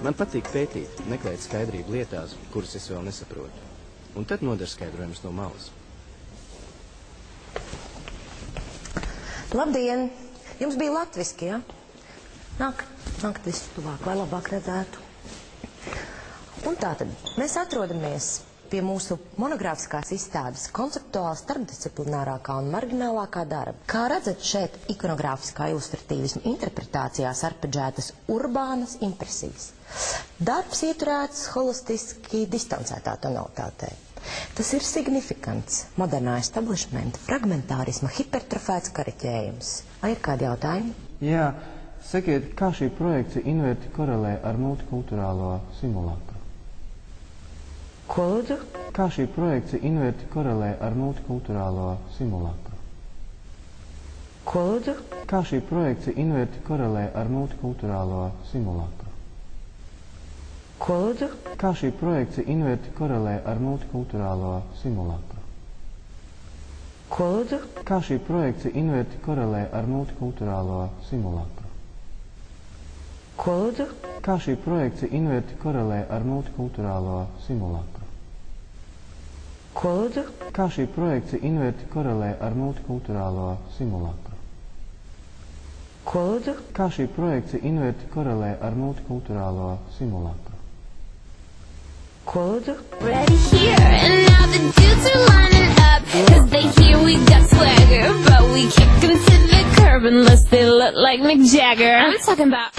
Man patīk pētīt, meklēt skaidrību lietās, kuras es vēl nesaprotu. Un tad nodara skaidrojumus no malas. Labdien! Jums bija latviski, ja? Nākt visu tuvāk, lai labāk redzētu. Un tātad, mēs atrodamies pie mūsu monogrāfiskās izstādes konceptuāli starpdisciplinārākā un marģinālākā darba. Kā redzat, šeit ikonogrāfiskā ilustratīvisma interpretācijās arpeģētas urbānas impresijas. Darbs ieturēts holistiski distancētā tonalitātē. Tas ir signifikants modernā establishmenta fragmentārisma hipertrofēts kariķējums. Vai ir kādi jautājumi? Jā, sakiet, kā šī projekcija inverti korelē ar multikulturālo simulākru? Ko lūdzu? Kā šī projekcija inverti korelē ar multikulturālo simulākru? Ko lūdzu? Kā šī projekcija inverti korelē ar multikulturālo simulākru? Ko lūdzu? Kā šī projekcija inverti korelē ar multikulturālo simulākru? Ko lūdzu? Kā šī projekcija inverti korelē ar multikulturālo simulākru? Ko lūdzu? Kā šī projekcija inverti korelē ar multikulturālo simulākru? Ko lūdzu? Kā šī projekcija inverti korelē ar multikulturālo simulākru? Ko lūdzu? Kā šī projekcija inverti korelē ar multikulturālo simulākru? Ko lūdzu? Right here, and now the dudes are lining up, 'cause they hear we got swagger, but we kick 'em to the curb unless they look like Mick Jagger. I'm talking about